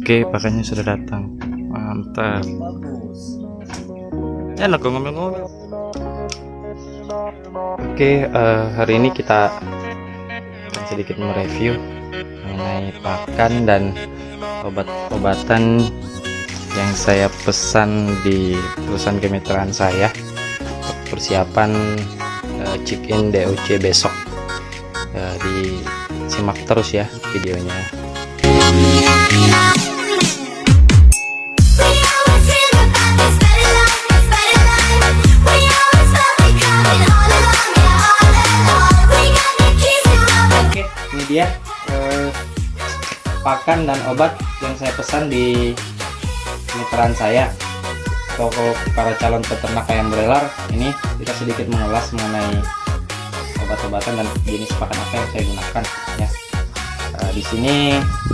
Oke, pakannya sudah datang. Mantap. Enak kok ngomel-ngomel. Oke, hari ini kita sedikit mereview mengenai pakan dan obat-obatan yang saya pesan di perusahaan kemitraan saya untuk persiapan check-in DOC besok. Disimak terus ya videonya. Ini dia pakan dan obat yang saya pesan di kemitraan saya. Untuk para calon peternak ayam broiler, ini kita sedikit mengulas mengenai obat-obatan dan jenis pakan apa yang saya gunakan ya. Di sini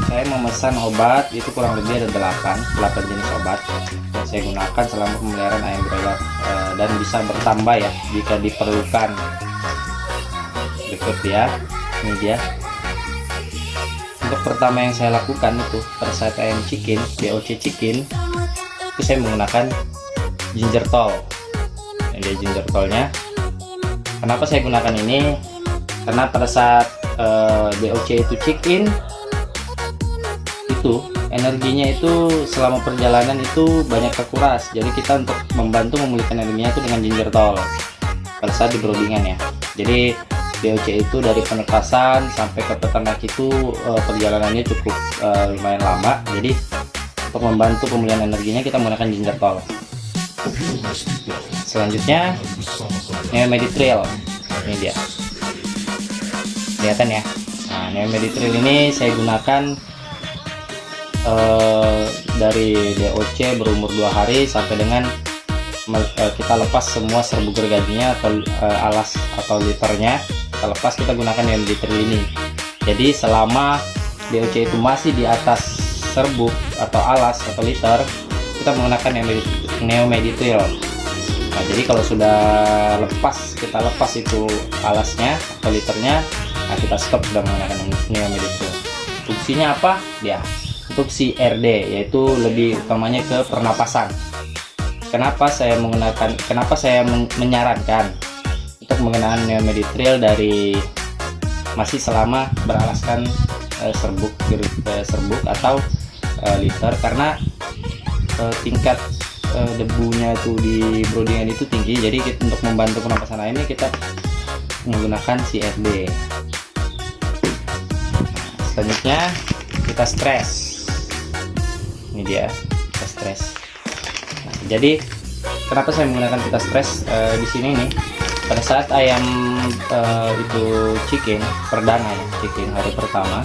saya memesan obat itu kurang lebih ada 8 jenis obat yang saya gunakan selama pemeliharaan ayam broiler, dan bisa bertambah ya jika diperlukan. Berikut ya, ini dia. Untuk pertama yang saya lakukan itu pada saat ayam chicken, DOC chicken, itu saya menggunakan ginger tol. Ini ginger tolnya. Kenapa saya gunakan ini? Karena pada saat DOC itu chicken, itu energinya itu selama perjalanan itu banyak kekuras. Jadi kita untuk membantu memulihkan energinya itu dengan ginger tol pada saat di broodingan ya. Jadi DOC itu dari penetasan sampai ke peternak itu perjalanannya cukup lumayan lama. Jadi untuk membantu pemulihan energinya kita menggunakan ginger tol. Selanjutnya Neomeditril. Ini dia, kelihatan ya. Nah, Neomeditril ini saya gunakan dari DOC berumur 2 hari sampai dengan kita lepas semua serbuk gergajinya atau alas atau liternya. Kita lepas, kita gunakan Neomeditril ini. Jadi selama DOC itu masih di atas serbuk atau alas atau liter, kita menggunakan Neomeditril. Nah, jadi kalau sudah kita lepas itu alasnya atau liternya, nah kita stop, sudah menggunakan Neomeditril. Fungsinya apa? Ya, untuk si RD, yaitu lebih utamanya ke pernapasan. Kenapa saya menyarankan untuk menggunakan Neomeditril dari masih selama beralaskan serbuk atau liter, karena tingkat debunya itu di broodingan itu tinggi. Jadi untuk membantu pernapasan ayamnya kita menggunakan si RD. Selanjutnya kita stres. Ini dia, kita stres. Nah, jadi kenapa saya menggunakan kita stres di sini nih? Pada saat ayam itu chicken perdana ya, chicken hari pertama,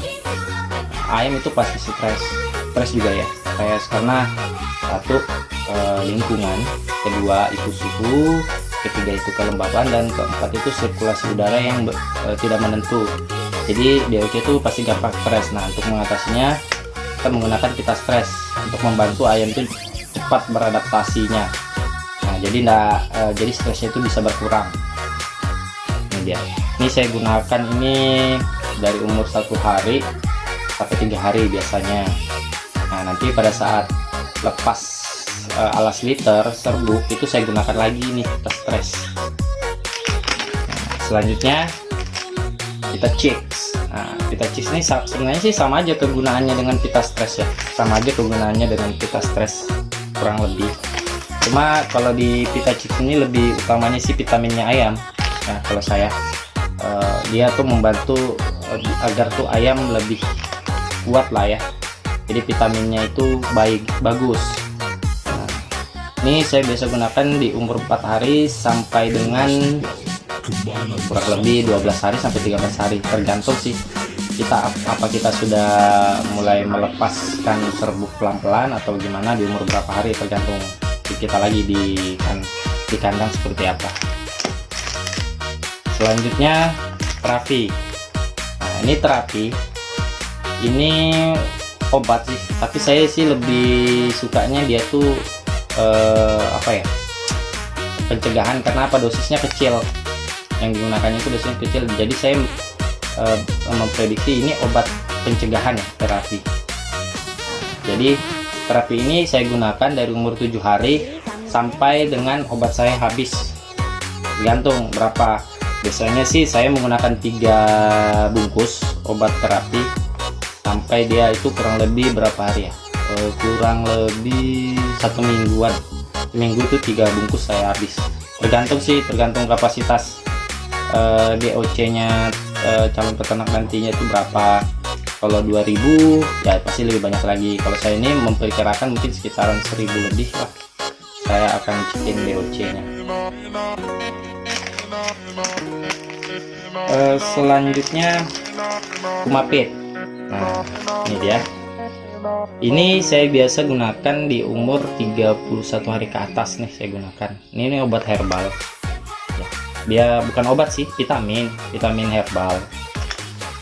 ayam itu pasti stres juga ya. Karena satu, lingkungan, kedua itu suhu, ketiga itu kelembapan, dan keempat itu sirkulasi udara yang tidak menentu. Jadi DOC itu pasti gampang stres. Nah, untuk mengatasinya kita menggunakan kita stres untuk membantu ayam itu cepat beradaptasinya. Nah, jadi stresnya itu bisa berkurang. Ini dia. Ini saya gunakan ini dari umur 1 hari sampai 3 hari biasanya. Nah, nanti pada saat lepas alas liter serbuk itu saya gunakan lagi nih kita stres. Nah, selanjutnya kita chicks. Nah, kita chicks ini sebenarnya sih sama aja kegunaannya dengan kita stres ya, sama aja kegunaannya dengan kita stres kurang lebih. Cuma kalau di pita chicks ini lebih utamanya sih vitaminnya ayam. Nah, kalau saya dia tuh membantu agar tuh ayam lebih kuat lah ya. Jadi vitaminnya itu bagus. Ini saya biasa gunakan di umur 4 hari sampai dengan kurang lebih 12 hari sampai 13 hari, tergantung sih kita sudah mulai melepaskan serbuk pelan-pelan atau gimana, di umur berapa hari, tergantung kita lagi di kandang seperti apa. Selanjutnya terapi. Nah, ini terapi, ini obat sih, tapi saya sih lebih sukanya dia tuh apa ya, pencegahan. Karena apa? Dosisnya kecil, yang digunakannya itu dosisnya kecil, jadi saya memprediksi ini obat pencegahan ya, terapi. Jadi terapi ini saya gunakan dari umur 7 hari sampai dengan obat saya habis, tergantung berapa. Biasanya sih saya menggunakan 3 bungkus obat terapi sampai dia itu kurang lebih berapa hari ya, kurang lebih 1 mingguan. Minggu itu 3 bungkus saya habis, tergantung kapasitas DOC-nya calon peternak nantinya itu berapa. Kalau 2000 ya pasti lebih banyak lagi. Kalau saya ini memperkirakan mungkin sekitaran 1000 lebih lah saya akan cicin DOC-nya. Selanjutnya Kumapit. Nah, ini dia. Ini saya biasa gunakan di umur 31 hari ke atas nih saya gunakan. Ini obat herbal. Dia bukan obat sih, vitamin herbal.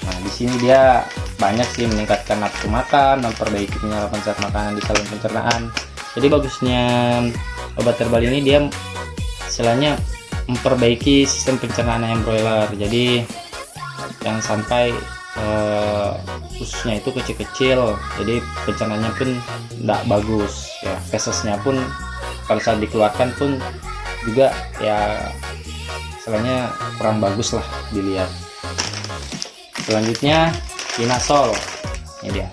Nah, di sini dia banyak sih meningkatkan nafsu makan, memperbaiki penyerapan zat makanan di saluran pencernaan. Jadi bagusnya obat herbal ini, dia istilahnya memperbaiki sistem pencernaan ayam broiler. Jadi jangan sampai ususnya itu kecil-kecil, jadi pencernaannya pun tidak bagus ya. Fesesnya pun kalau saat dikeluarkan pun juga ya istilahnya kurang bagus lah dilihat. Selanjutnya Dinasol, ini dia.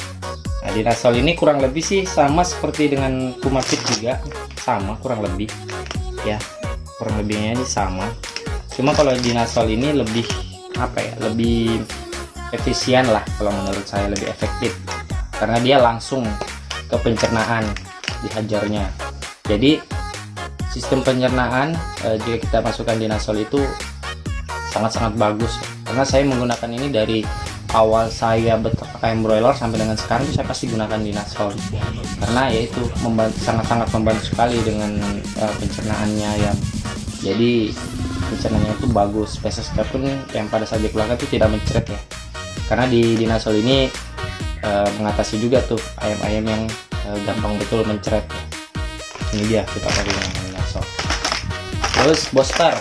Nah, Dinasol ini kurang lebih sih sama seperti dengan Kumapit juga, sama kurang lebih ya, kurang lebihnya ini sama. Cuma kalau Dinasol ini lebih apa ya, lebih efisien lah kalau menurut saya, lebih efektif karena dia langsung ke pencernaan dihajarnya. Jadi sistem pencernaan jika kita masukkan Dinasol itu sangat-sangat bagus, karena saya menggunakan ini dari awal saya beternak ayam broiler sampai dengan sekarang saya pasti gunakan Dinasol, karena yaitu sangat-sangat membantu sekali dengan pencernaannya ya. Jadi pencernaannya itu bagus, spesiesnya pun yang pada saat dikeluarkan itu tidak mencret ya, karena di Dinasol ini mengatasi juga tuh ayam-ayam yang gampang betul mencret ya. Ini dia kita pakai dengan Dinasol. Terus booster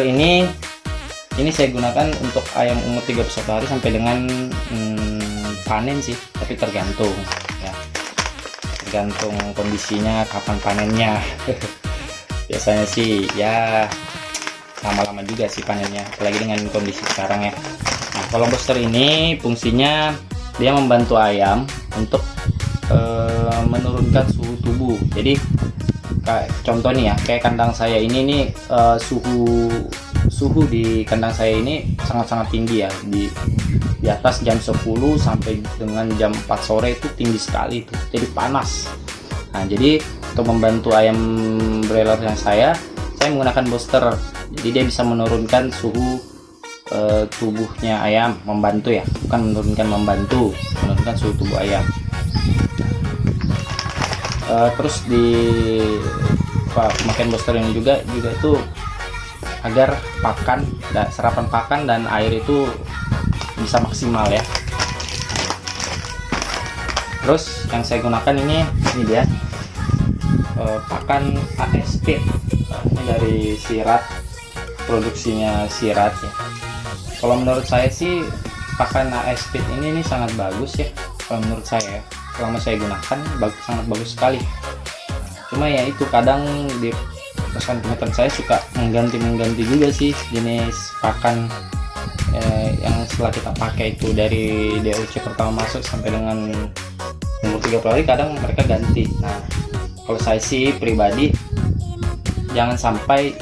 ini saya gunakan untuk ayam umur 31 hari sampai dengan panen sih, tapi tergantung ya, tergantung kondisinya kapan panennya. Biasanya sih ya lama-lama juga sih panennya, apalagi dengan kondisi sekarang ya. Nah, kalau booster ini fungsinya dia membantu ayam untuk menurunkan suhu tubuh. Jadi kayak contoh nih ya, kayak kandang saya ini nih, suhu di kandang saya ini sangat-sangat tinggi ya, di atas jam 10 sampai dengan jam 4 sore itu tinggi sekali itu, jadi panas. Nah, jadi untuk membantu ayam broiler yang saya menggunakan booster, jadi dia bisa menurunkan suhu tubuhnya ayam, membantu ya, bukan menurunkan, menurunkan suhu tubuh ayam. Terus di pemakaian booster ini juga itu agar serapan pakan dan air itu bisa maksimal ya. Terus yang saya gunakan ini dia pakan ASP, ini dari Sirat, produksinya Sirat ya. Kalau menurut saya sih pakan ASP ini sangat bagus ya, kalau menurut saya. Selama saya gunakan sangat bagus sekali. Cuma ya itu kadang di pesan-pesan saya suka mengganti juga sih jenis pakan yang setelah kita pakai itu dari DOC pertama masuk sampai dengan umur 30 hari kadang mereka ganti. Nah, kalau saya sih pribadi jangan sampai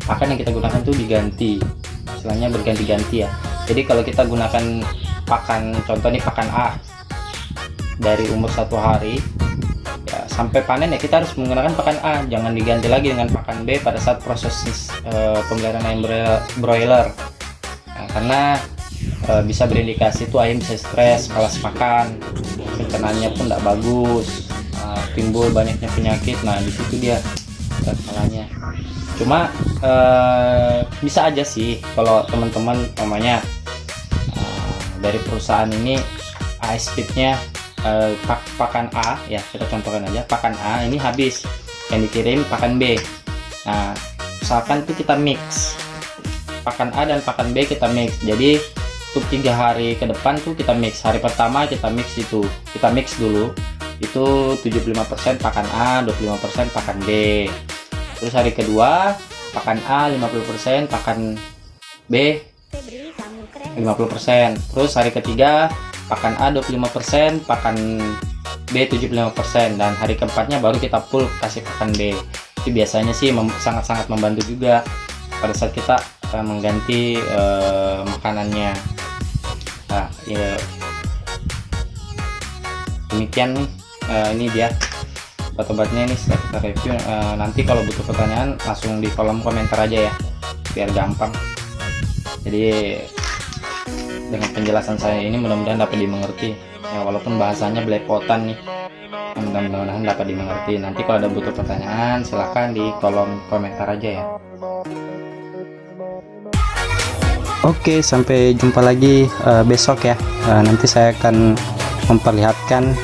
pakan yang kita gunakan itu diganti, istilahnya berganti-ganti ya. Jadi kalau kita gunakan pakan, contoh nih pakan A dari umur 1 hari ya, sampai panen ya kita harus menggunakan pakan A, jangan diganti lagi dengan pakan B pada saat proses pemeliharaan ayam broiler. Nah, karena bisa berindikasi tuh ayam bisa stres, malas makan, pencernaannya pun tidak bagus, timbul banyaknya penyakit. Nah di situ dia salahnya. Cuma bisa aja sih kalau teman-teman namanya dari perusahaan ini speednya pakan A ya, kita contohkan aja pakan A ini habis, yang dikirim pakan B. Nah misalkan tuh kita mix pakan A dan pakan B, kita mix. Jadi untuk 3 hari ke depan tuh kita mix. Hari pertama kita mix dulu itu 75% pakan A, 25% pakan B. Terus hari kedua pakan A 50%, pakan B 50%. Terus hari ketiga pakan A 25%, pakan B 75%, dan hari keempatnya baru kita full kasih pakan B. Itu biasanya sih sangat-sangat membantu juga pada saat kita mengganti makanannya. Nah ya, demikian nih, ini dia obat-obatnya ini setelah kita review. Nanti kalau butuh pertanyaan langsung di kolom komentar aja ya, biar gampang. Jadi dengan penjelasan saya ini mudah-mudahan dapat dimengerti ya, walaupun bahasanya belepotan nih, mudah-mudahan dapat dimengerti. Nanti kalau ada butuh pertanyaan silahkan di kolom komentar aja ya. Oke, sampai jumpa lagi besok ya. Nanti saya akan memperlihatkan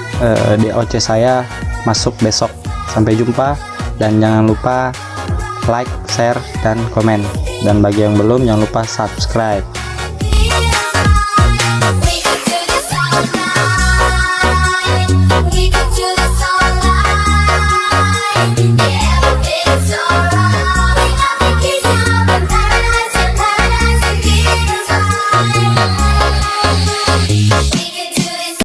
DOC saya masuk besok. Sampai jumpa, dan jangan lupa like, share, dan komen. Dan bagi yang belum, jangan lupa subscribe.